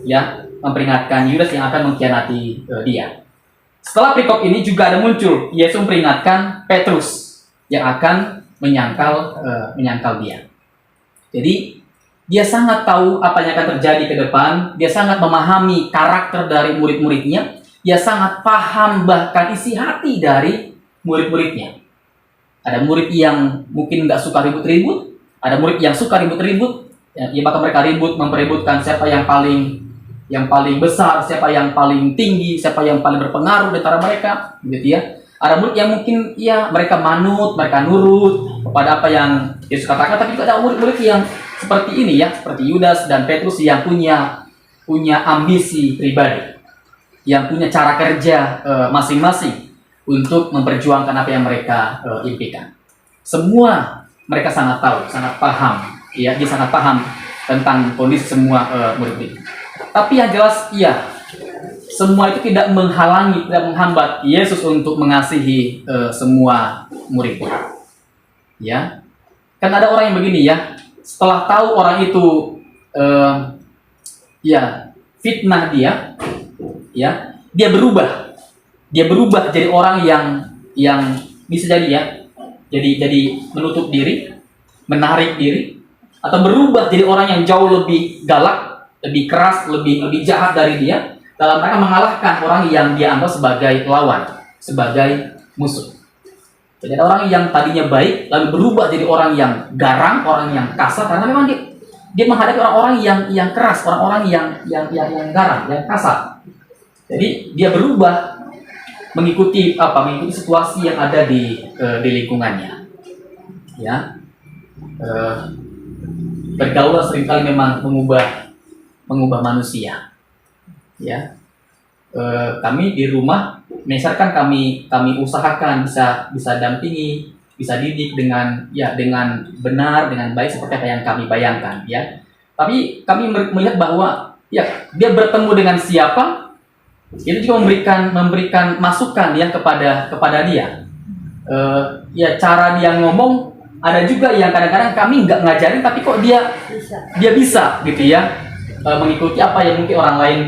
ya, memperingatkan Yudas yang akan mengkhianati dia. Setelah perikop ini juga ada muncul Yesus memperingatkan Petrus yang akan menyangkal dia. Jadi dia sangat tahu apa yang akan terjadi ke depan, dia sangat memahami karakter dari murid-muridnya, dia sangat paham bahkan isi hati dari murid-muridnya. Ada murid yang mungkin nggak suka ribut-ribut, ada murid yang suka ribut-ribut, ya bahkan mereka memperebutkan siapa yang paling besar, siapa yang paling tinggi, siapa yang paling berpengaruh di antara mereka, gitu ya. Ada murid yang mungkin ya mereka manut, mereka nurut kepada apa yang Yesus katakan, tapi juga ada murid-murid yang seperti ini ya, seperti Yudas dan Petrus yang punya ambisi pribadi, yang punya cara kerja masing-masing untuk memperjuangkan apa yang mereka impikan. Semua mereka sangat tahu, sangat paham, ya, dia sangat paham tentang kondisi semua murid. Tapi yang jelas, ya, semua itu tidak menghalangi, tidak menghambat Yesus untuk mengasihi semua murid. Ya, kan ada orang yang begini ya, setelah tahu orang itu, ya, fitnah dia, ya, dia berubah jadi orang yang bisa jadi ya, jadi menutup diri, menarik diri, atau berubah jadi orang yang jauh lebih galak, lebih keras, lebih jahat dari dia, dalam rangka mengalahkan orang yang dia anggap sebagai lawan, sebagai musuh. Jadi ada orang yang tadinya baik lalu berubah jadi orang yang garang, orang yang kasar, karena memang dia menghadapi orang-orang yang keras, orang-orang yang garang, yang kasar. Jadi dia berubah mengikuti situasi yang ada di lingkungannya, ya. Pergaulan seringkali memang mengubah manusia, ya. Kami di rumah misalkan kami usahakan bisa dampingi, bisa didik dengan benar, dengan baik seperti apa yang kami bayangkan ya. Tapi kami melihat bahwa ya dia bertemu dengan siapa, itu juga memberikan masukan ya kepada dia. Ya cara dia ngomong, ada juga yang kadang-kadang kami nggak ngajarin tapi kok dia bisa gitu ya, mengikuti apa yang mungkin orang lain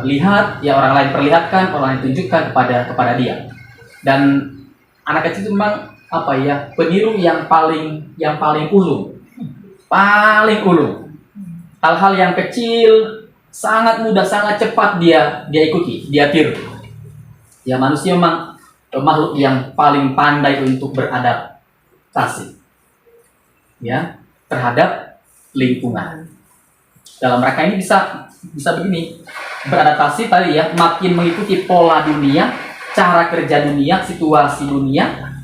lihat, ya orang lain perlihatkan, orang lain tunjukkan kepada dia. Dan anak kecil itu memang apa ya, peniru yang paling ulung, hal-hal yang kecil sangat mudah, sangat cepat dia ikuti, dia tiru. Ya manusia memang makhluk yang paling pandai untuk beradaptasi ya terhadap lingkungan. Dalam rangka ini bisa begini, beradaptasi tadi ya, makin mengikuti pola dunia, cara kerja dunia, situasi dunia,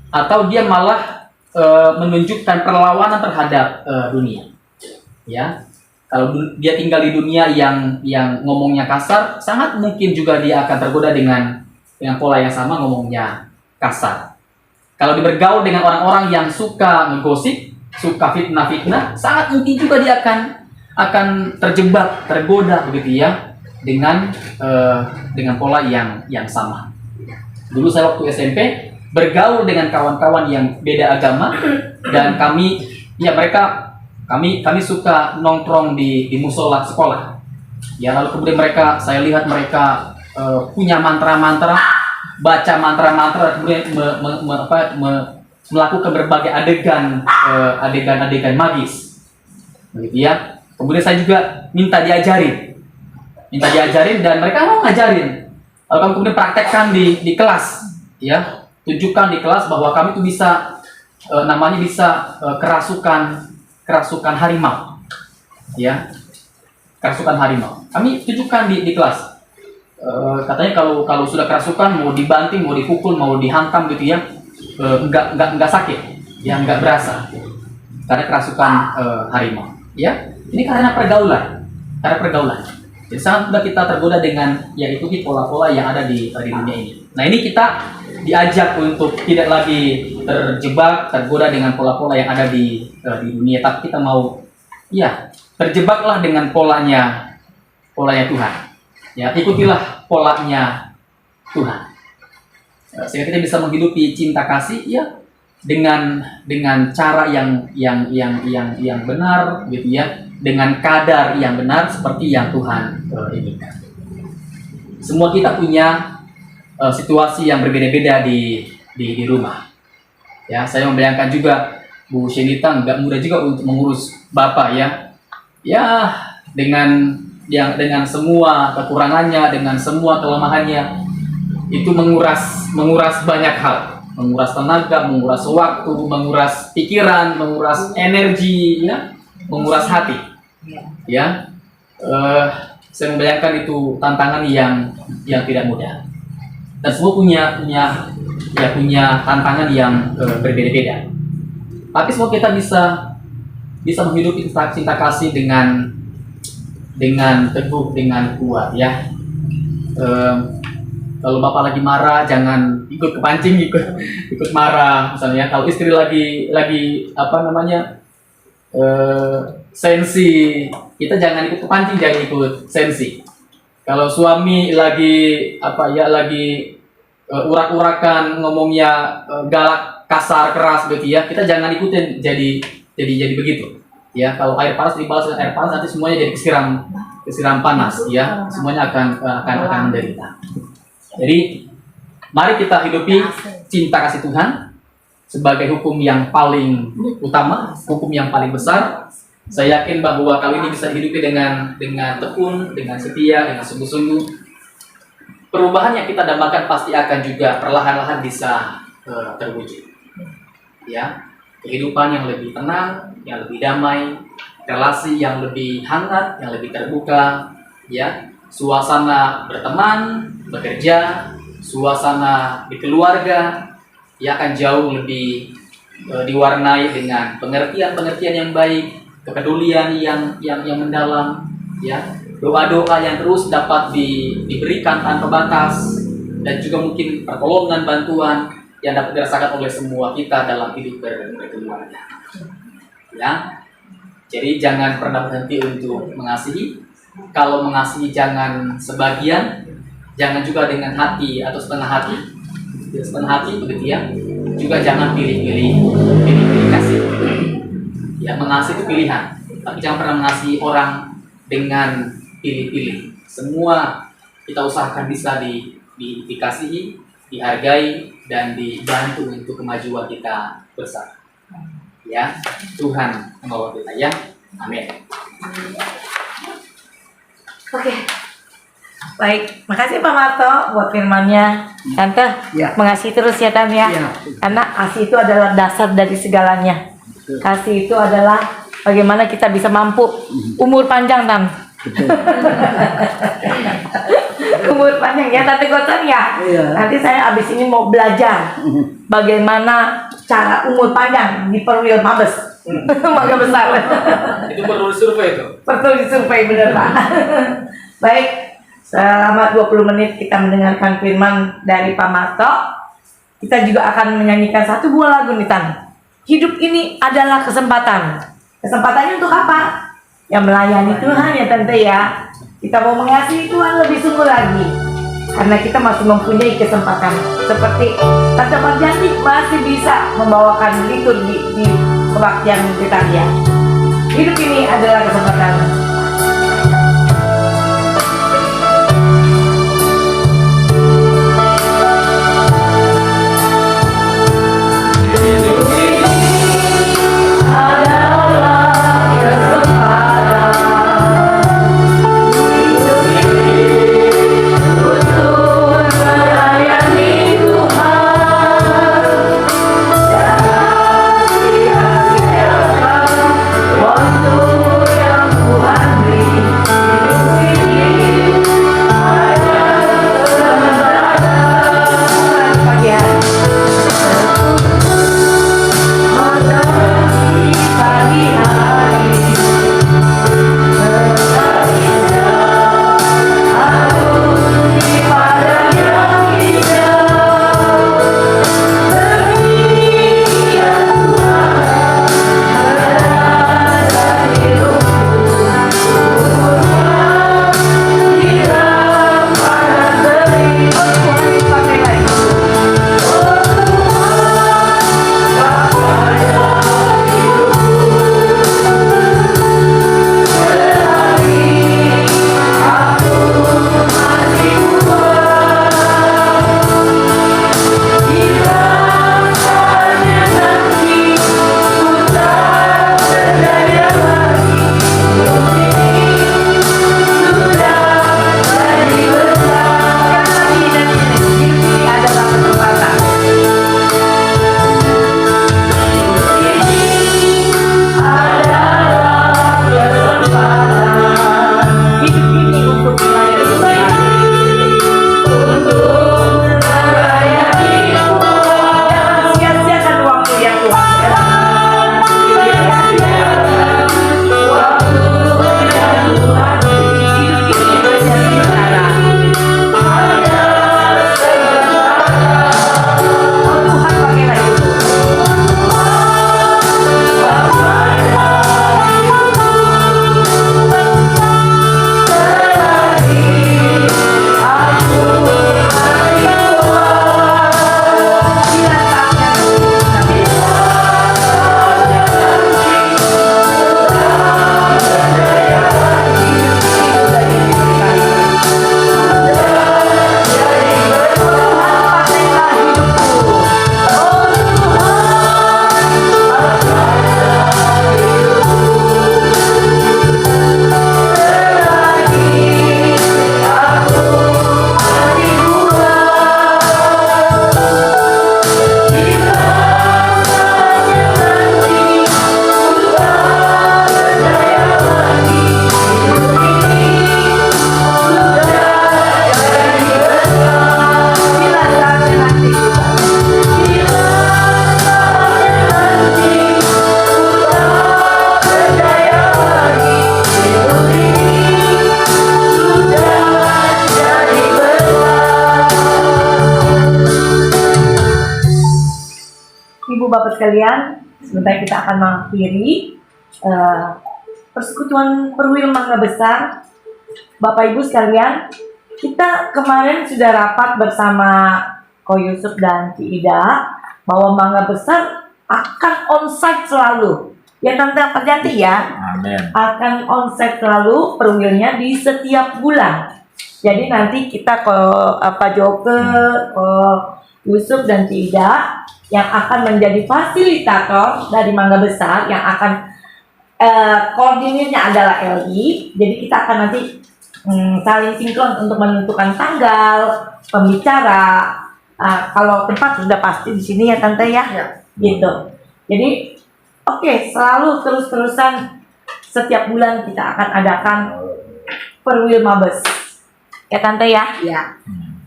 atau dia malah menunjukkan perlawanan terhadap dunia. Ya, kalau dia tinggal di dunia yang ngomongnya kasar, sangat mungkin juga dia akan tergoda dengan pola yang sama, ngomongnya kasar. Kalau dia bergaul dengan orang-orang yang suka ngegosip, suka fitnah, sangat mungkin juga dia akan tergoda begitu ya dengan pola yang sama. Dulu saya waktu SMP bergaul dengan kawan-kawan yang beda agama, dan kami suka nongkrong di musola sekolah. Ya lalu kemudian saya lihat mereka punya mantra-mantra, baca mantra-mantra, kemudian melakukan berbagai adegan magis, begitu ya. Kemudian saya juga minta diajarin, dan mereka mau ngajarin. Lalu kami kemudian praktekkan di kelas, ya, tunjukkan di kelas bahwa kami itu bisa kerasukan harimau, ya, kerasukan harimau. Kami tunjukkan di kelas. Katanya kalau sudah kerasukan, mau dibanting, mau dipukul, mau dihantam gitu ya, enggak sakit, ya enggak berasa, karena kerasukan harimau. Ya, ini karena pergaulan. Jadi sangat mudah kita tergoda dengan ikuti pola-pola yang ada di dunia ini. Nah ini kita diajak untuk tidak lagi tergoda dengan pola-pola yang ada di dunia, tapi kita mau terjebaklah dengan polanya Tuhan. Ya, ikutilah polanya Tuhan. Sehingga kita bisa menghidupi cinta kasih ya dengan cara yang benar gitu ya, dengan kadar yang benar seperti yang Tuhan inginkan. Semua kita punya situasi yang berbeda-beda di rumah. Ya, saya membayangkan juga Bu Shenita nggak mudah juga untuk mengurus Bapak ya. Ya, dengan semua kekurangannya, dengan semua kelemahannya, itu menguras banyak hal, menguras tenaga, menguras waktu, menguras pikiran, menguras energi, ya, menguras hati, ya. Saya membayangkan itu tantangan yang tidak mudah, dan semua punya tantangan yang berbeda-beda. Tapi semua kita bisa menghidupi cinta kasih dengan teguh, dengan kuat ya. Kalau Bapak lagi marah, jangan ikut kepancing, ikut marah misalnya. Kalau istri lagi sensi, kita jangan ikut kepancing, jangan ikut sensi. Kalau suami lagi urak-urakan, ngomongnya galak, kasar, keras gitu ya, kita jangan ikutin jadi begitu. Ya, kalau air panas dibalas dengan air panas, nanti semuanya jadi kesiram panas, ya, semuanya akan menderita. Jadi, mari kita hidupi cinta kasih Tuhan sebagai hukum yang paling utama, hukum yang paling besar. Saya yakin bahwa kali ini bisa hidupi dengan tekun, dengan setia, dengan sungguh-sungguh. Perubahan yang kita dambakan pasti akan juga perlahan-lahan bisa terwujud. Ya. Kehidupan yang lebih tenang, yang lebih damai, relasi yang lebih hangat, yang lebih terbuka, ya, suasana berteman, bekerja, suasana di keluarga, ya akan jauh lebih diwarnai dengan pengertian yang baik, kepedulian yang mendalam, ya, doa-doa yang terus dapat diberikan tanpa batas, dan juga mungkin pertolongan, bantuan yang dapat dirasakan oleh semua kita dalam hidup berkeluarga. Ya, jadi jangan pernah berhenti untuk mengasihi. Kalau mengasihi jangan sebagian, jangan juga dengan hati atau setengah hati, begitu ya. Juga jangan pilih-pilih kasih. Ya, mengasihi itu pilihan, tapi jangan pernah mengasihi orang dengan pilih-pilih. Semua kita usahakan bisa dikasihi, dihargai, dan dibantu untuk kemajuan kita bersama. Ya, Tuhan membawa kita ya. Amin. Oke. Baik, makasih Pak Marto buat firman-Nya. Tante, Ya. mengasihi terus ya Tan ya. Ya. Karena kasih itu adalah dasar dari segalanya. Kasih itu adalah bagaimana kita bisa mampu umur panjang Tan. Umur panjang ya Tante Gotan ya. Iya. Nanti saya abis ini mau belajar bagaimana cara umur panjang di Perwil Mabes. Mangga Besar. Itu perlu survei itu. Betul disurvei bener Pak. Baik, selama 20 menit kita mendengarkan firman dari Pak Marto. Kita juga akan menyanyikan satu buah lagu nih Tan. Hidup ini adalah kesempatan. Kesempatannya untuk apa? Ya melayani Tuhan ya Tante ya. Kita mau mengasihi Tuhan lebih sungguh lagi. Karena kita masih mempunyai kesempatan. Seperti Tante Marjanti masih bisa membawakan liturgi di kebaktian kita ya. Hidup ini adalah kesempatan. Waktu yang Tuhan sekalian, sebentar kita akan mengakhiri persekutuan Perwil Mangga Besar. Bapak Ibu sekalian, kita kemarin sudah rapat bersama Ko Yusuf dan Ci Ida bahwa Mangga Besar akan onsite selalu. Ya Tante Perjanti ya, Amin. akan onsite selalu perwilnya di setiap bulan. Jadi nanti kita ke Pak Joke, ke Yusuf dan Ci Ida yang akan menjadi fasilitator dari Mangga Besar, yang akan koordinirnya adalah Eli. Jadi kita akan nanti saling sinkron untuk menentukan tanggal, pembicara. Kalau tempat sudah pasti di sini ya Tante ya, gitu. Jadi oke, selalu terus-terusan setiap bulan kita akan adakan Perwil Mabes. Ya Tante ya? Ya.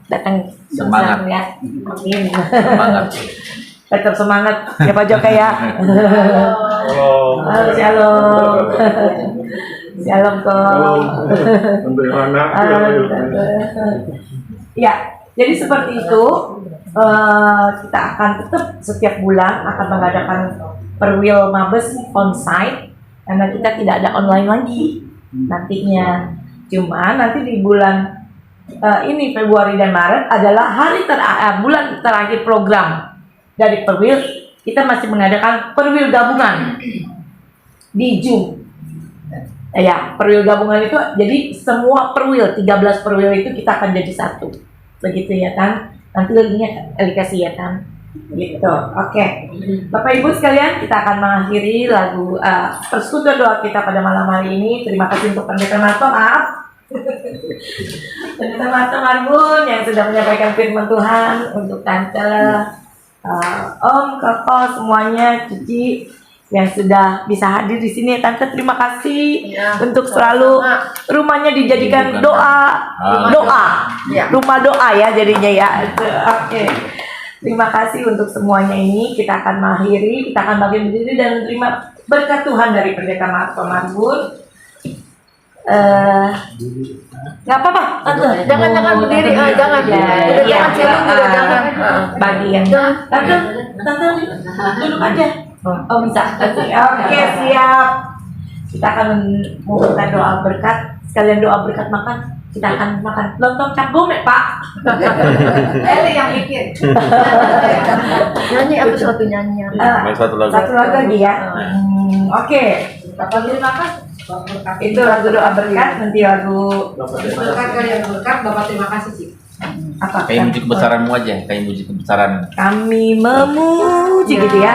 Datang Semangat. ya. Amin. Semangat. Tetap semangat ya Pak Joka ya. Oh. Halo, shalom. Shalom kok. Ya, jadi seperti itu. Kita akan tetap setiap bulan akan mengadakan Perwil Mabes onsite, karena kita tidak ada online lagi nantinya. Cuma nanti di bulan ini Februari dan Maret adalah bulan terakhir program dari Perwil. Kita masih mengadakan Perwil gabungan di Zoom. Ya, Perwil gabungan itu jadi semua Perwil 13 Perwil itu kita akan jadi satu. Begitu ya kan? Nanti linknya kasih ya kan? Gitu. Oke. Bapak Ibu sekalian, kita akan mengakhiri lagu persekutuan doa kita pada malam hari ini. Terima kasih untuk Pendeta Marto, maaf. Pendeta Marto Marbun yang sudah menyampaikan firman Tuhan, untuk Tante, Om, Koko, semuanya, Cici yang sudah bisa hadir di sini. Tante, terima kasih untuk selalu rumahnya dijadikan doa, rumah doa ya jadinya ya. Oke. Terima kasih untuk semuanya ini. Kita akan mengakhiri, kita akan bagi berdiri dan menerima berkat Tuhan dari Pendeta Marto Marbun. Nggak apa-apa, Tante. Jangan berdiri, jangan. Ya, Jangan jangan. bagi yang Tante duduk aja. Oh bisa. Oke, siap. Kita akan meminta doa berkat, sekalian doa berkat makan. Kita akan makan lontong cap gome, Pak. Eli yang bikin. Nyanyi apa suatu nyanyian? Satu lagu. Satu lagu lagi ya. Oke. Bapak beli makan. Itu lagu doa berkat, nanti lagu Berkat kalian berkat, Bapak terima kasih sih. apa? Kayak muji kebesaranmu aja, kayak muji kebesaran. Kami memuji gitu ya.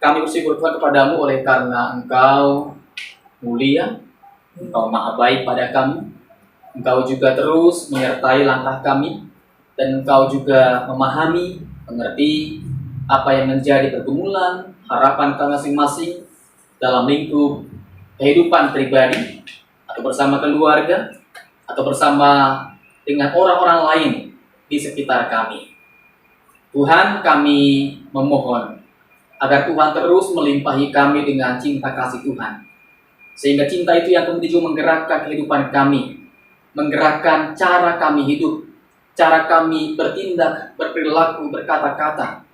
Kami bersyukur Tuhan kepadamu oleh karena Engkau mulia, Engkau maha baik pada kami, Engkau juga terus menyertai langkah kami, dan Engkau juga memahami, mengerti apa yang menjadi pergumulan, harapan kami masing-masing dalam lingkup kehidupan pribadi, atau bersama keluarga, atau bersama dengan orang-orang lain di sekitar kami. Tuhan, kami memohon agar Tuhan terus melimpahi kami dengan cinta kasih Tuhan. Sehingga cinta itu yang kemudian juga menggerakkan kehidupan kami, menggerakkan cara kami hidup, cara kami bertindak, berperilaku, berkata-kata.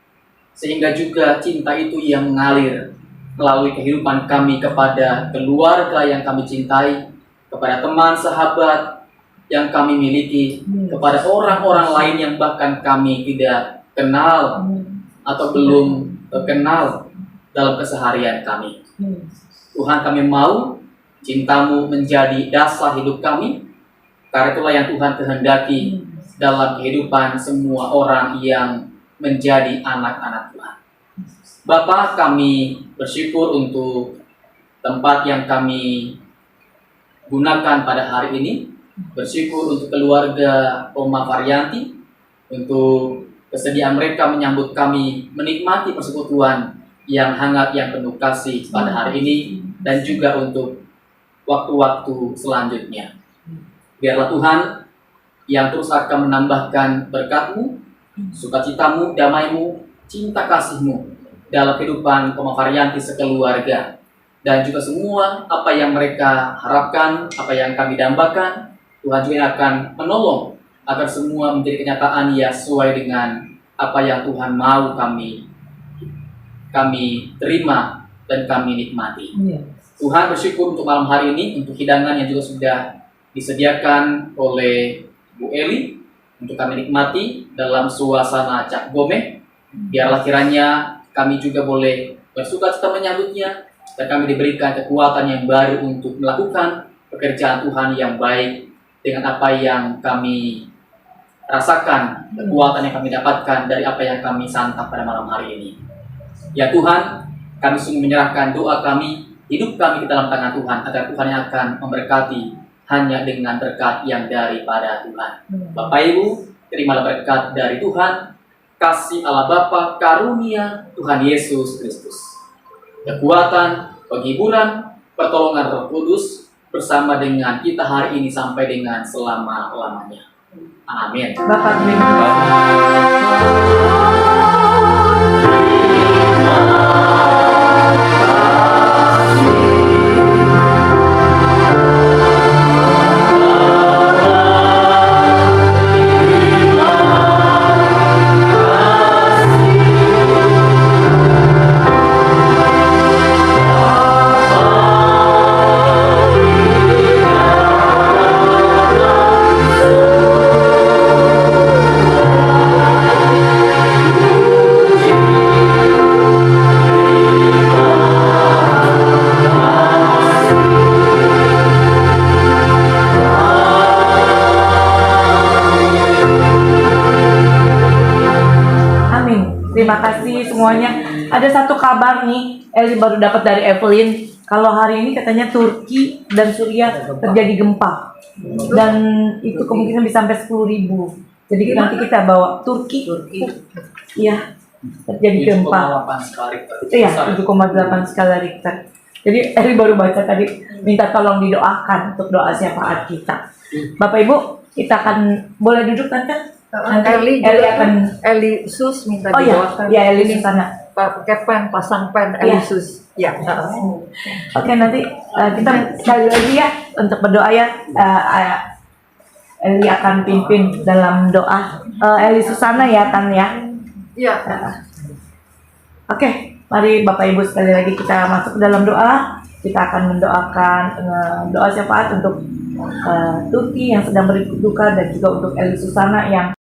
Sehingga juga cinta itu yang mengalir melalui kehidupan kami kepada keluarga yang kami cintai, kepada teman, sahabat, yang kami miliki kepada orang-orang lain yang bahkan kami tidak kenal atau belum kenal dalam keseharian kami. Tuhan, kami mau cinta-Mu menjadi dasar hidup kami, karena itulah yang Tuhan kehendaki dalam kehidupan semua orang yang menjadi anak-anak Tuhan. Bapa, kami bersyukur untuk tempat yang kami gunakan pada hari ini. Bersyukur untuk keluarga Oma Varianti, untuk kesediaan mereka menyambut kami, menikmati persekutuan yang hangat, yang penuh kasih pada hari ini, dan juga untuk waktu-waktu selanjutnya. Biarlah Tuhan yang terus akan menambahkan berkat-Mu, sukacita-Mu, damai-Mu, cinta kasih-Mu dalam kehidupan Oma Varianti sekeluarga, dan juga semua apa yang mereka harapkan, apa yang kami dambakan, Tuhan juga akan menolong agar semua menjadi kenyataan yang sesuai dengan apa yang Tuhan mau kami terima dan kami nikmati. Tuhan, bersyukur untuk malam hari ini, untuk hidangan yang juga sudah disediakan oleh Bu Eli untuk kami nikmati dalam suasana Cap Gome. Biarlah kiranya kami juga boleh bersukacita menyambutnya, dan kami diberikan kekuatan yang baru untuk melakukan pekerjaan Tuhan yang baik dengan apa yang kami rasakan, kekuatan yang kami dapatkan dari apa yang kami santap pada malam hari ini. Ya Tuhan, kami sungguh menyerahkan doa kami, hidup kami ke dalam tangan Tuhan, agar Tuhan yang akan memberkati hanya dengan berkat yang daripada Tuhan. Bapak Ibu, terimalah berkat dari Tuhan, kasih Allah Bapa, karunia Tuhan Yesus Kristus, kekuatan, penghiburan, pertolongan Roh Kudus bersama dengan kita hari ini sampai dengan selama-lamanya. Amin. Bapak terima Terima kasih semuanya. Ada satu kabar nih, Eli baru dapat dari Evelyn. Kalau hari ini katanya Turki dan Suriah terjadi gempa. Dan itu kemungkinan bisa sampai 10.000. Jadi nanti kita bawa Turki. Iya, terjadi gempa. 7,8 skala Richter. Iya, 7,8 skala Richter. Jadi Eli baru baca tadi, minta tolong didoakan untuk doa syafaat kita. Bapak Ibu, kita akan boleh duduk Tante? Nanti Eli akan Eli Sus minta oh didoakan. ya Eli di sana. Pakai pen, pasang pen Eli Sus. Ya. Oke, nanti kita sekali lagi ya untuk berdoa ya. Eli akan pimpin dalam doa. Eli Susana ya Tan ya. Iya. Oke, mari Bapak Ibu sekali lagi kita masuk ke dalam doa. Kita akan mendoakan doa syafaat untuk Turki yang sedang berduka, dan juga untuk Eli Susana yang